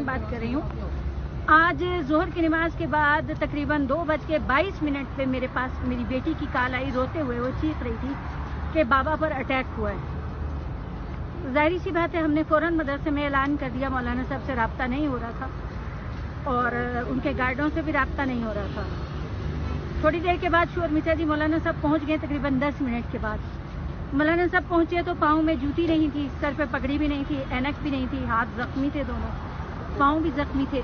بات کر رہی ہوں. آج ظہر کی نماز کے بعد تقریباً 2:22 پہ میرے پاس میری بیٹی کی کال آئی. روتے ہوئے وہ چیخ رہی تھی کہ بابا پر اٹیک ہوا ہے. ظاہری سی بات ہے, ہم نے فوراً مدرسے میں اعلان کر دیا. مولانا صاحب سے رابطہ نہیں ہو رہا تھا اور ان کے گارڈوں سے بھی رابطہ نہیں ہو رہا تھا. تھوڑی دیر کے بعد شور مچا جی. مولانا صاحب پہنچ گئے تقریباً 10 منٹ کے بعد. مولانا صاحب پہنچے تو پاؤں میں جوتی نہیں تھی, سر پہ پگڑی بھی نہیں تھی, اینک بھی نہیں تھی, ہاتھ زخمی تھے, دونوں پاؤں بھی زخمی تھے.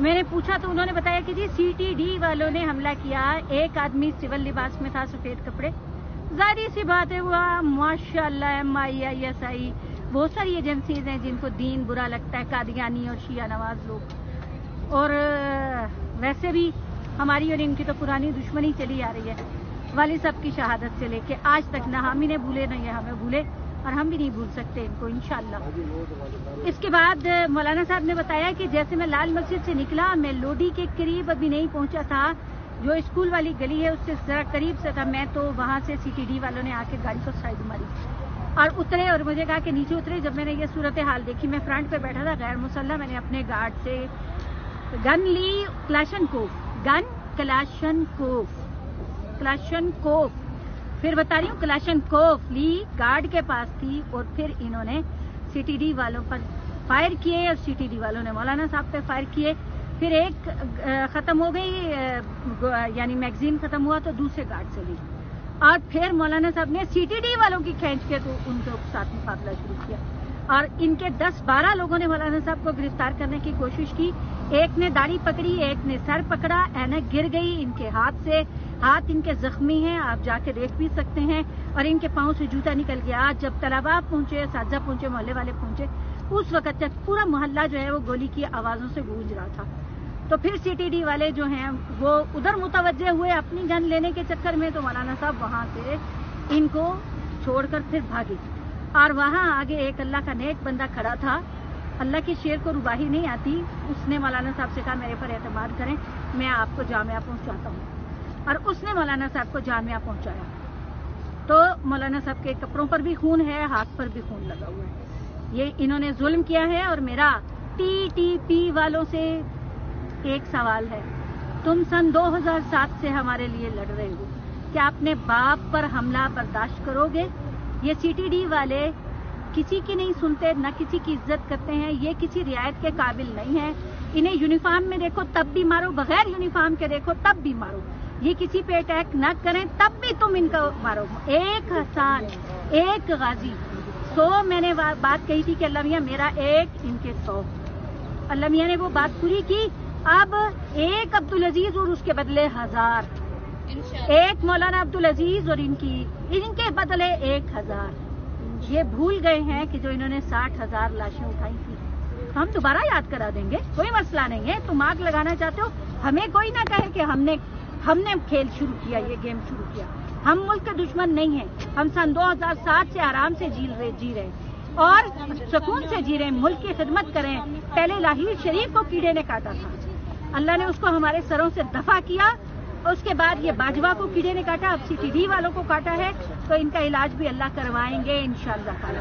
میں نے پوچھا تو انہوں نے بتایا کہ جی CTD والوں نے حملہ کیا. ایک آدمی سول لباس میں تھا, سفید کپڑے. ظاہری سی بات ہے, وہ ماشاء اللہ MIISI بہت ساری ایجنسیز ہیں جن کو دین برا لگتا ہے, قادیانی اور شیعہ نواز لوگ. اور ویسے بھی ہماری اور ان کی تو پرانی دشمنی چلی آ رہی ہے, والد صاحب کی شہادت سے لے کے آج تک. نہ ہم انہیں بھولے نہ یہ ہمیں بھولے, اور ہم بھی نہیں بھول سکتے ان کو انشاءاللہ. اس کے بعد مولانا صاحب نے بتایا کہ جیسے میں لال مسجد سے نکلا, میں لوڈی کے قریب ابھی نہیں پہنچا تھا, جو اسکول والی گلی ہے اس سے ذرا قریب سے تھا میں, تو وہاں سے CTD والوں نے آ کے گاڑی کو سائڈ ماری اور اترے اور مجھے کہا کہ نیچے اترے. جب میں نے یہ صورتحال دیکھی, میں فرنٹ پہ بیٹھا تھا غیر مسلح, میں نے اپنے گارڈ سے گن لی, کلاشن کوف پھر بتا رہی ہوں, کلاشن کوف لی, گارڈ کے پاس تھی. اور پھر انہوں نے CTD والوں پر فائر کیے اور CTD والوں نے مولانا صاحب پہ فائر کیے. پھر ایک ختم ہو گئی, یعنی میگزین ختم ہوا تو دوسرے گارڈ سے لی, اور پھر مولانا صاحب نے CTD والوں کی کھینچ کے تو ان کے ساتھ مقابلہ شروع کیا. اور ان کے 10-12 لوگوں نے مولانا صاحب کو گرفتار کرنے کی کوشش کی. ایک نے داڑھی پکڑی, ایک نے سر پکڑا, اینک گر گئی ان کے ہاتھ سے, ہاتھ ان کے زخمی ہیں, آپ جا کے دیکھ بھی سکتے ہیں, اور ان کے پاؤں سے جوتا نکل گیا. جب طلباء پہنچے, اساتذہ پہنچے, محلے والے پہنچے, اس وقت تک پورا محلہ جو ہے وہ گولی کی آوازوں سے گونج رہا تھا. تو پھر CTD والے جو ہیں وہ ادھر متوجہ ہوئے اپنی گن لینے کے چکر میں, تو مولانا صاحب وہاں سے ان کو چھوڑ کر پھر بھاگے. اور وہاں آگے ایک اللہ کا نیک بندہ کھڑا تھا, اللہ کے شیر کو رباہی نہیں آتی, اس نے مولانا صاحب سے کہا میرے پر اعتماد کریں, میں آپ کو جامعہ پہنچاتا ہوں. اور اس نے مولانا صاحب کو جامعہ پہنچایا. تو مولانا صاحب کے کپڑوں پر بھی خون ہے, ہاتھ پر بھی خون لگا ہوا ہے. یہ انہوں نے ظلم کیا ہے. اور میرا TTP والوں سے ایک سوال ہے, تم سن 2007 سے ہمارے لیے لڑ رہے ہو, کیا اپنے باپ پر حملہ برداشت کرو گے؟ یہ CTD والے کسی کی نہیں سنتے, نہ کسی کی عزت کرتے ہیں, یہ کسی رعایت کے قابل نہیں ہیں. انہیں یونیفارم میں دیکھو تب بھی مارو, بغیر یونیفارم کے دیکھو تب بھی مارو. یہ کسی پہ اٹیک نہ کریں تب بھی تم ان کو مارو. ایک حسان, ایک غازی, 100 میں نے بات کہی تھی کہ اللہ میاں میرا ایک, ان کے 100. اللہ میاں نے وہ بات پوری کی. اب ایک عبدالعزیز اور اس کے بدلے 1000, ایک مولانا عبدالعزیز اور ان کے بدلے 1000. یہ بھول گئے ہیں کہ جو انہوں نے 60,000 لاشیں اٹھائی تھی. ہم دوبارہ یاد کرا دیں گے, کوئی مسئلہ نہیں ہے. تم آگ لگانا چاہتے ہو, ہمیں کوئی نہ کہے کہ ہم نے کھیل شروع کیا, یہ گیم شروع کیا. ہم ملک کے دشمن نہیں ہیں. ہم سن 2007 سے آرام سے جی رہے اور سکون سے جی رہے ہیں. ملک کی خدمت کریں. پہلے لاہور شریف کو کیڑے نے کاٹا تھا, اللہ نے اس کو ہمارے سروں سے دفع کیا. اس کے بعد یہ باجوہ کو کیڑے نے کاٹا, اب CTD والوں کو کاٹا ہے, تو ان کا علاج بھی اللہ کروائیں گے انشاءاللہ تعالی.